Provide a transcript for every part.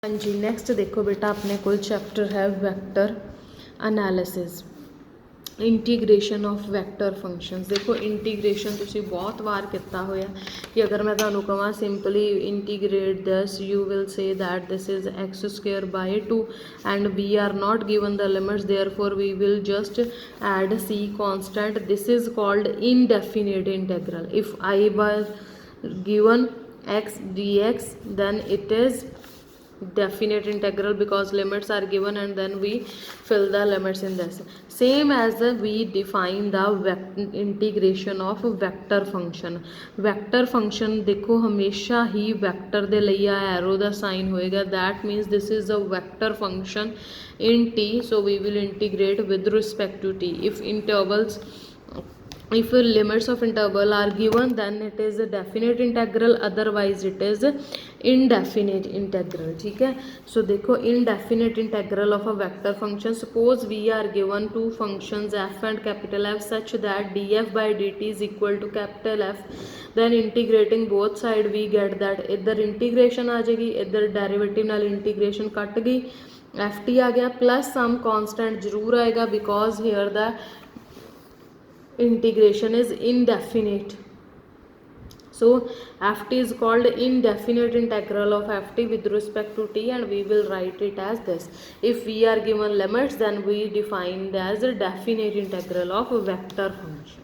हाँ जी, नैक्सट देखो बेटा अपने कोल चैप्टर है vector analysis, integration of vector functions. देखो इंटीग्रेशन तुसी बहुत बार किया होया कि अगर मैं तुहानू कहां simply integrate this, you will say that this is x square by 2 and we are not given the limits, therefore we will just add C constant. This is called indefinite integral. If I was given x dx then it is definite integral because limits are given and then we fill the limits in this. Same as we define the integration of vector function. Vector function देखो हमेशा ही vector दे ਲਈ आ arrow ਦਾ sign होएगा, that means this is a vector function in t, so we will integrate with respect to t. If limits of interval are given then it is a definite integral, otherwise it is indefinite integral. ठीक है, so देखो indefinite integral of a vector function. Suppose we are given two functions f and capital F such that df by dt is equal to capital F, then integrating both side we get that इधर integration आ जाएगी, इधर derivative नाल integration cut गई, ft आ गया, plus some constant जरूर आएगा because here the integration is indefinite. So ft is called indefinite integral of ft with respect to t and we will write it as this. If we are given limits then we define as a definite integral of a vector function.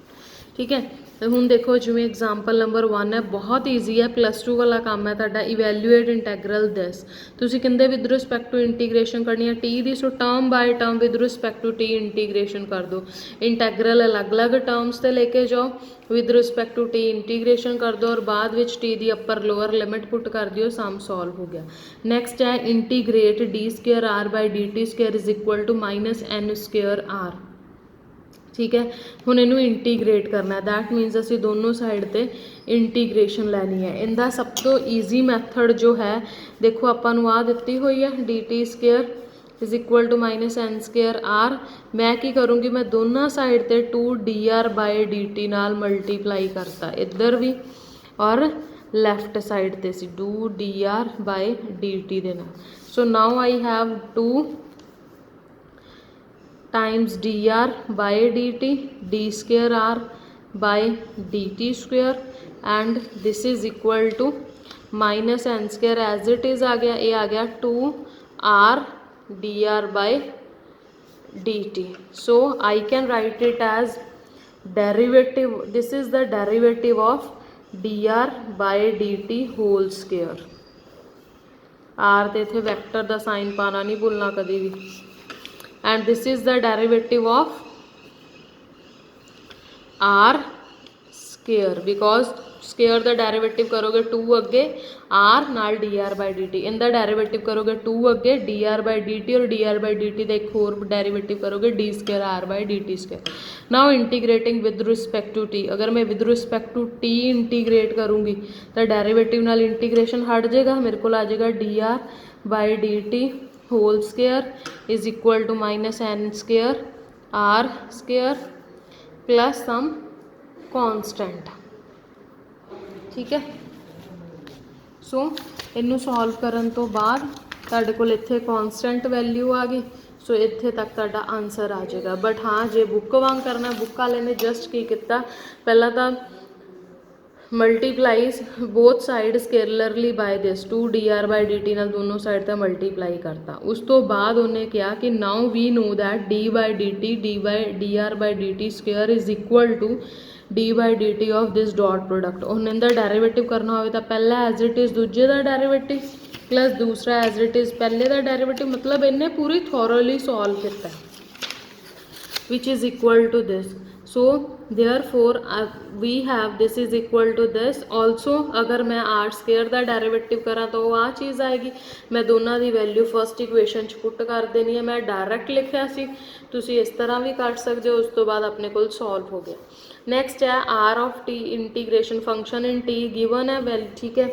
ठीक है, तो ਹੁਣ देखो जिवें example number 1 है, बहुत easy है, +2 वाला काम है तुहाडा। इवैल्यूएट इंटैग्रल दिस, तुसीं कहंदे विद रिस्पैक्ट टू इंटीग्रेशन करनी है टी दी, so term by term with respect to t integration कर दो। इंटैग्रल अलग अलग टर्म्स ते लेके जाओ, with respect to t integration कर दो और बाद विच टी दी अपर लोअर लिमिट पुट कर दिओ, सम सॉल्व हो गया। नैक्सट है integrate d square are by D T square is equal to -n square r. ठीक है, हुण इनू इंटीग्रेट करना है, दैट मीनस असीं दोनों साइड ते इंटीग्रेशन लैनी है। इनका सब तो ईजी मैथड जो है देखो आपां नूं आ दित्ती हुई है, d T square is equal to -n square r. मैं की करूँगी, मैं दोनों साइड ते 2dr बाय डी टी नाल मल्टीप्लाई करता इधर भी और लैफ्ट साइड ते सी 2dr बाय डी टी दे नाल। So now I have 2 times dr by dt d square r by dt square and this is equal to -n square as it is आ गया, ये आ गया 2r dr by dt. So I can write it as derivative, this is the derivative of dr by dt whole square. r ਤੇ इत्थे vector ਦਾ sign पाना नहीं भूलना कभी भी, and this is the derivative of r square because square the derivative करोगे 2 अगे r नाल dr by dt, इनका derivative करोगे 2 अगे dr by dt और dr by dt का एक होर derivative करोगे d square r by dt square. now integrating with respect to t, अगर मैं with respect to t integrate करूँगी तो derivative नाल इंटीग्रेशन हट जाएगा, मेरे को आ जाएगा dr by dt whole square is equal to -n square r square plus some constant. ठीक है, सो इनू सॉल्व करन तो बाद तुहाडे कोल इत्थे कॉन्स्टेंट वैल्यू आ गई, सो इत्थे तक तुहाडा आंसर आ जाएगा। बट हाँ जे बुक वांग करना, बुक वाले ने जस्ट की किया, पहला तो multiplies both side scalarly by this 2dr by dt नाल दोनों साइड ते मल्टीप्लाई करता। उस तो बाद उन्हें कहा कि now we know that d by dt dr by dt square is equal to d by dt of this dot product. उन्हें इनका डेरिवेटिव करना हो तो पहला एज इट इज़ दूजे का डेरिवेटिव प्लस दूसरा एज इट इज़ पहले का डेरिवेटिव, मतलब इन्हें पूरी थॉरली सॉल्व किया which is equal to this. So therefore we have this is equal to this also। अगर मैं r स्केयर का डेरिवेटिव करा तो आ चीज़ आएगी, मैं दोनों की वैल्यू फर्स्ट इक्वेशन च पुट कर देनी है। मैं डायरैक्ट लिखा सी, तुसी इस तरह भी कर सकते हो, उस तो बाद अपने को सॉल्व हो गया। नैक्सट है r of t integration function in t given है वैल्यू। ठीक है,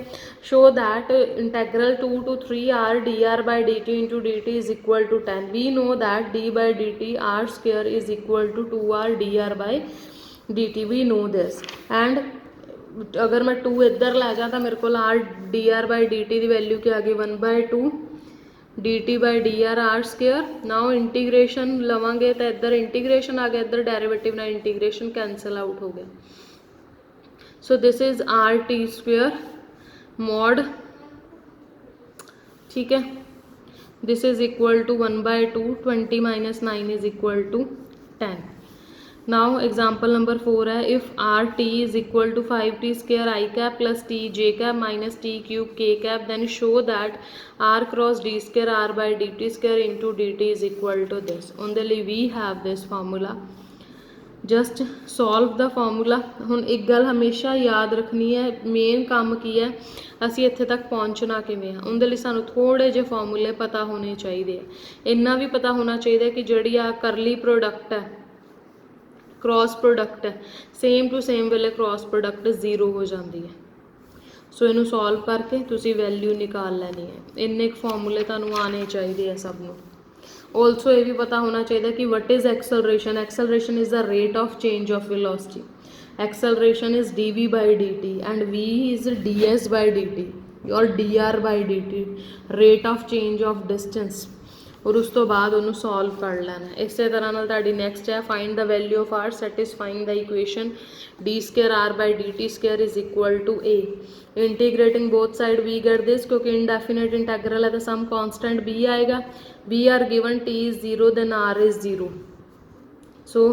show that integral 2 to 3r dr by dt into dt is equal to 10। we know that d by dt r square is equal to 2r dr by dt, we know this and अगर मैं 2 इधर लै जा तो मेरे को r dr by dt की value क्या आ गई 1/2 dt by dr r square. Now integration लवांगे तो इधर इंटीग्रेशन आ गया, इधर डेरिवेटिव ना इंटीग्रेशन कैंसल आउट हो गया. So this is R T square mod, ठीक है. This is equal to 1/2, 20 minus 9 is equal to 10. Now example number 4 है, if R T is equal to 5t square I cap plus T J cap minus T cube K cap, then show that R cross D square are by D T square into D T is equal to this. ਉਹਦੇ ਲਈ ਵੀ have this formula. Just solve the formula. ਹੁਣ ਇੱਕ ਗੱਲ ਹਮੇਸ਼ਾ ਯਾਦ ਰੱਖਣੀ ਹੈ, main ਕੰਮ ਕੀ ਹੈ, ਅਸੀਂ ਇੱਥੇ ਤੱਕ ਪਹੁੰਚਣਾ ਕਿਵੇਂ ਆ. ਉਹਦੇ ਲਈ ਸਾਨੂੰ ਥੋੜ੍ਹੇ ਜਿਹੇ ਫਾਰਮੂਲੇ ਪਤਾ ਹੋਣੇ ਚਾਹੀਦੇ ਆ. ਇੰਨਾ ਵੀ ਪਤਾ ਹੋਣਾ ਚਾਹੀਦਾ ਕਿ ਜਿਹੜੀ ਆ ਕਰਲੀ ਪ੍ਰੋਡਕਟ ਹੈ, क्रॉस प्रोडक्ट है, सेम टू सेम वेले क्रॉस प्रोडक्ट 0 हो जाती है. सो इनू सॉल्व करके तुसी वैल्यू निकाल लैनी है. इन्ने फॉर्मूले तुहानू आने चाहिए सब नू. ऑल्सो ये भी पता होना चाहिए कि what is acceleration. Acceleration is the rate of change of velocity. Acceleration is D V by D T and V is D S by D T और D R by D T, rate of change of distance. और उस तो बाद उन्होंने solve कर लेना. इस तरह नाल तुहाडी नैक्सट है find the value of r satisfying the equation d square r by D t square is equal to a. Integrating both side we get this, क्योंकि इनडेफिनेट इंटैग्रल है तो सम कांस्टेंट बी आएगा. We are given t is 0 then r is 0. So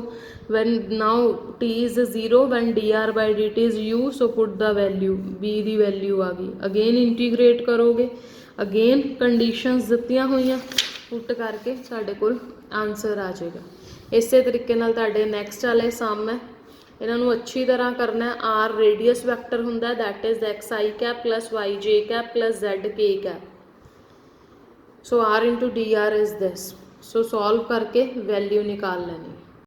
when now t is 0 when dr by dt is u, so put the value b दी value आ गई. Again integrate करोगे, again conditions दित्तियां होईयां, put करके साढ़े कोल answer आ जाएगा. इस तरीके नाल तुहाडे नैक्सट वाले सम है, इन्हों अच्छी तरह करना है. आर रेडियस वैक्टर हुंदा, that is X I cap plus Y J cap plus Z K cap. So R into D R is this. So solve करके वैल्यू निकाल लेनी.